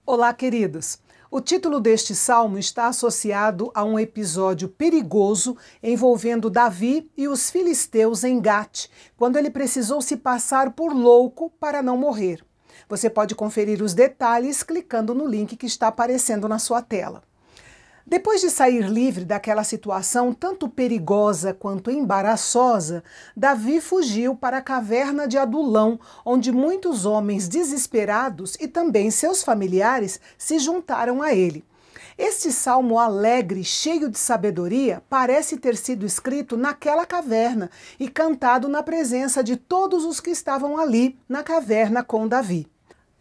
Olá, queridos! O título deste salmo está associado a um episódio perigoso envolvendo Davi e os filisteus em Gate, quando ele precisou se passar por louco para não morrer. Você pode conferir os detalhes clicando no link que está aparecendo na sua tela. Depois de sair livre daquela situação tanto perigosa quanto embaraçosa, Davi fugiu para a caverna de Adulão, onde muitos homens desesperados e também seus familiares se juntaram a ele. Este salmo alegre, cheio de sabedoria, parece ter sido escrito naquela caverna e cantado na presença de todos os que estavam ali na caverna com Davi.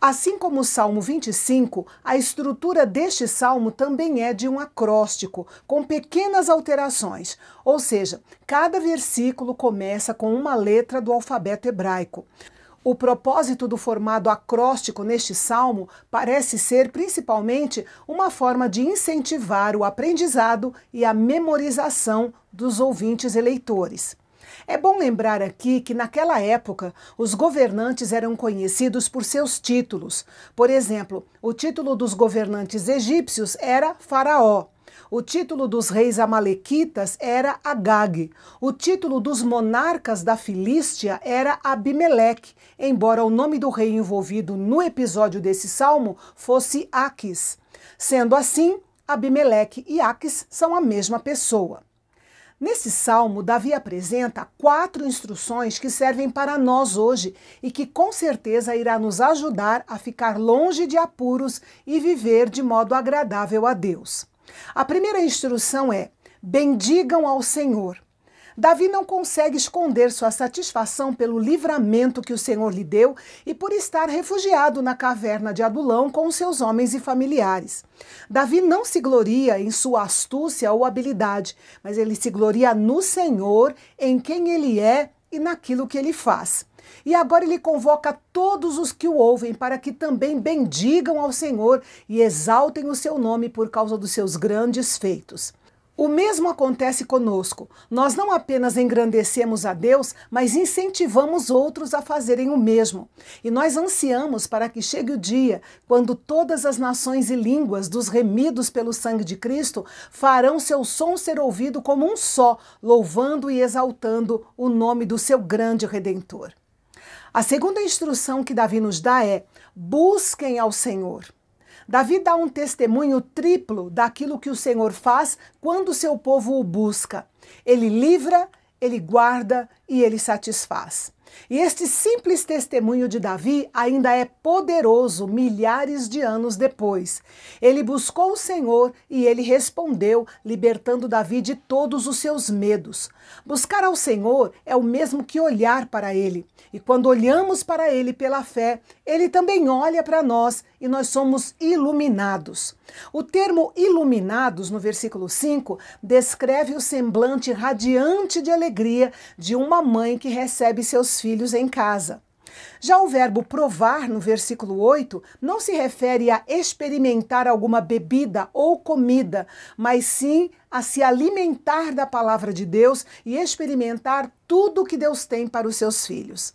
Assim como o Salmo 25, a estrutura deste salmo também é de um acróstico, com pequenas alterações, ou seja, cada versículo começa com uma letra do alfabeto hebraico. O propósito do formato acróstico neste salmo parece ser principalmente uma forma de incentivar o aprendizado e a memorização dos ouvintes e leitores. É bom lembrar aqui que naquela época os governantes eram conhecidos por seus títulos. Por exemplo, o título dos governantes egípcios era Faraó. O título dos reis amalequitas era Agag. O título dos monarcas da Filístia era Abimeleque, embora o nome do rei envolvido no episódio desse salmo fosse Aquis. Sendo assim, Abimeleque e Aquis são a mesma pessoa. Nesse salmo, Davi apresenta 4 instruções que servem para nós hoje e que com certeza irá nos ajudar a ficar longe de apuros e viver de modo agradável a Deus. A primeira instrução é: bendigam ao Senhor. Davi não consegue esconder sua satisfação pelo livramento que o Senhor lhe deu e por estar refugiado na caverna de Adulão com seus homens e familiares. Davi não se gloria em sua astúcia ou habilidade, mas ele se gloria no Senhor, em quem ele é e naquilo que ele faz. E agora ele convoca todos os que o ouvem para que também bendigam ao Senhor e exaltem o seu nome por causa dos seus grandes feitos. O mesmo acontece conosco. Nós não apenas engrandecemos a Deus, mas incentivamos outros a fazerem o mesmo. E nós ansiamos para que chegue o dia quando todas as nações e línguas dos remidos pelo sangue de Cristo farão seu som ser ouvido como um só, louvando e exaltando o nome do seu grande Redentor. A segunda instrução que Davi nos dá é: busquem ao Senhor. Davi dá um testemunho triplo daquilo que o Senhor faz quando seu povo o busca. Ele livra, ele guarda e ele satisfaz. E este simples testemunho de Davi ainda é poderoso milhares de anos depois. Ele buscou o Senhor e ele respondeu, libertando Davi de todos os seus medos. Buscar ao Senhor é o mesmo que olhar para Ele. E quando olhamos para Ele pela fé, Ele também olha para nós e nós somos iluminados. O termo iluminados, no versículo 5, descreve o semblante radiante de alegria de uma mãe que recebe seus filhos em casa. Já o verbo provar, no versículo 8, não se refere a experimentar alguma bebida ou comida, mas sim a se alimentar da palavra de Deus e experimentar tudo o que Deus tem para os seus filhos.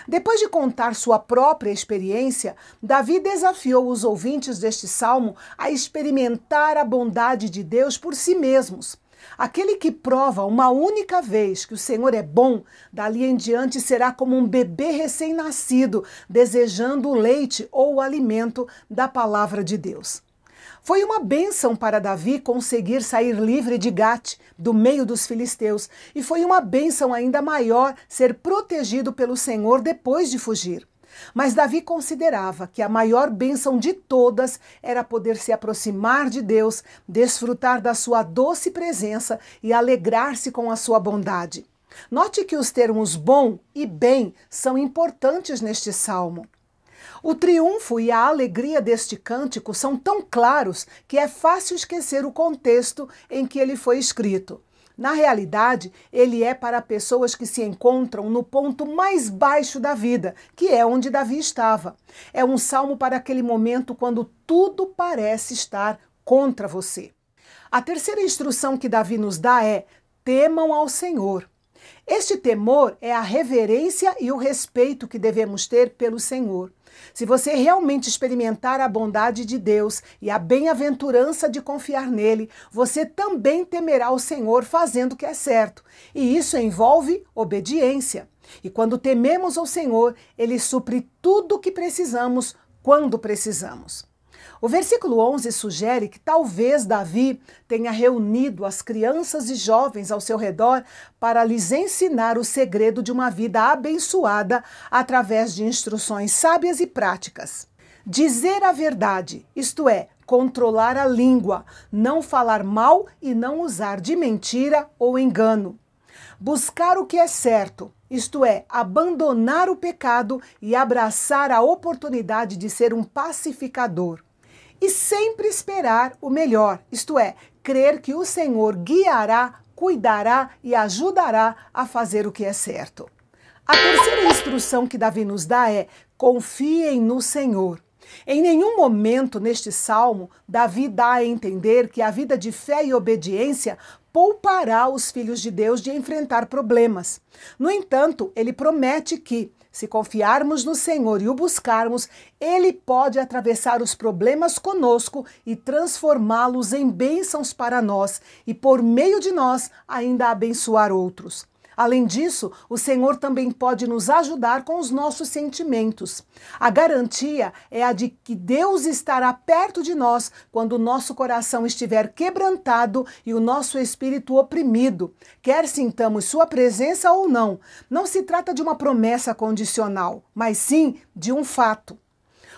Depois de contar sua própria experiência, Davi desafiou os ouvintes deste salmo a experimentar a bondade de Deus por si mesmos. Aquele que prova uma única vez que o Senhor é bom, dali em diante será como um bebê recém-nascido, desejando o leite ou o alimento da palavra de Deus. Foi uma bênção para Davi conseguir sair livre de Gate, do meio dos filisteus, e foi uma bênção ainda maior ser protegido pelo Senhor depois de fugir. Mas Davi considerava que a maior bênção de todas era poder se aproximar de Deus, desfrutar da sua doce presença e alegrar-se com a sua bondade. Note que os termos bom e bem são importantes neste salmo. O triunfo e a alegria deste cântico são tão claros que é fácil esquecer o contexto em que ele foi escrito. Na realidade, ele é para pessoas que se encontram no ponto mais baixo da vida, que é onde Davi estava. É um salmo para aquele momento quando tudo parece estar contra você. A terceira instrução que Davi nos dá é: temam ao Senhor. Este temor é a reverência e o respeito que devemos ter pelo Senhor. Se você realmente experimentar a bondade de Deus e a bem-aventurança de confiar nele, você também temerá o Senhor fazendo o que é certo. E isso envolve obediência. E quando tememos ao Senhor, ele supre tudo o que precisamos, quando precisamos. O versículo 11 sugere que talvez Davi tenha reunido as crianças e jovens ao seu redor para lhes ensinar o segredo de uma vida abençoada através de instruções sábias e práticas. Dizer a verdade, isto é, controlar a língua, não falar mal e não usar de mentira ou engano. Buscar o que é certo, isto é, abandonar o pecado e abraçar a oportunidade de ser um pacificador. E sempre esperar o melhor, isto é, crer que o Senhor guiará, cuidará e ajudará a fazer o que é certo. A terceira instrução que Davi nos dá é: confiem no Senhor. Em nenhum momento neste salmo, Davi dá a entender que a vida de fé e obediência poupará os filhos de Deus de enfrentar problemas. No entanto, ele promete que, se confiarmos no Senhor e o buscarmos, ele pode atravessar os problemas conosco e transformá-los em bênçãos para nós e, por meio de nós, ainda abençoar outros. Além disso, o Senhor também pode nos ajudar com os nossos sentimentos. A garantia é a de que Deus estará perto de nós quando o nosso coração estiver quebrantado e o nosso espírito oprimido, quer sintamos sua presença ou não. Não se trata de uma promessa condicional, mas sim de um fato.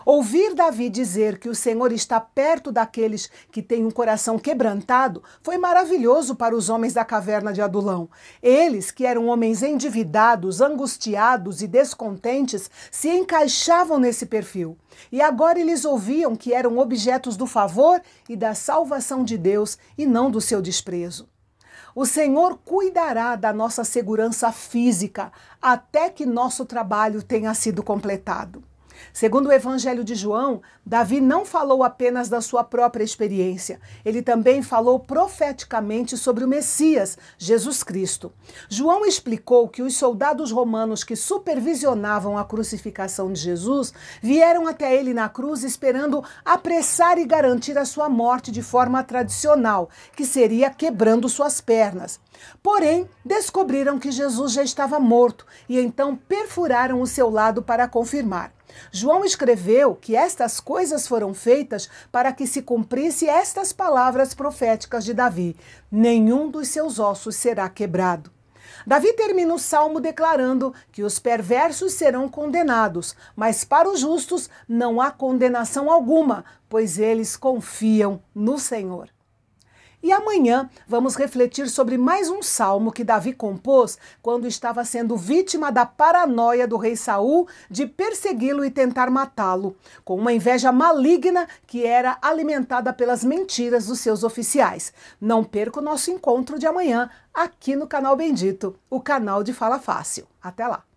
Ouvir Davi dizer que o Senhor está perto daqueles que têm um coração quebrantado foi maravilhoso para os homens da caverna de Adulão. Eles, que eram homens endividados, angustiados e descontentes, se encaixavam nesse perfil. E agora eles ouviam que eram objetos do favor e da salvação de Deus e não do seu desprezo. O Senhor cuidará da nossa segurança física até que nosso trabalho tenha sido completado. Segundo o Evangelho de João, Davi não falou apenas da sua própria experiência, ele também falou profeticamente sobre o Messias, Jesus Cristo. João explicou que os soldados romanos que supervisionavam a crucificação de Jesus vieram até ele na cruz esperando apressar e garantir a sua morte de forma tradicional, que seria quebrando suas pernas. Porém, descobriram que Jesus já estava morto e então perfuraram o seu lado para confirmar. João escreveu que estas coisas foram feitas para que se cumprisse estas palavras proféticas de Davi: nenhum dos seus ossos será quebrado. Davi termina o salmo declarando que os perversos serão condenados, mas para os justos não há condenação alguma, pois eles confiam no Senhor. E amanhã vamos refletir sobre mais um salmo que Davi compôs quando estava sendo vítima da paranoia do rei Saul de persegui-lo e tentar matá-lo, com uma inveja maligna que era alimentada pelas mentiras dos seus oficiais. Não perca o nosso encontro de amanhã aqui no Canal Bendito, o canal de Fala Fácil. Até lá!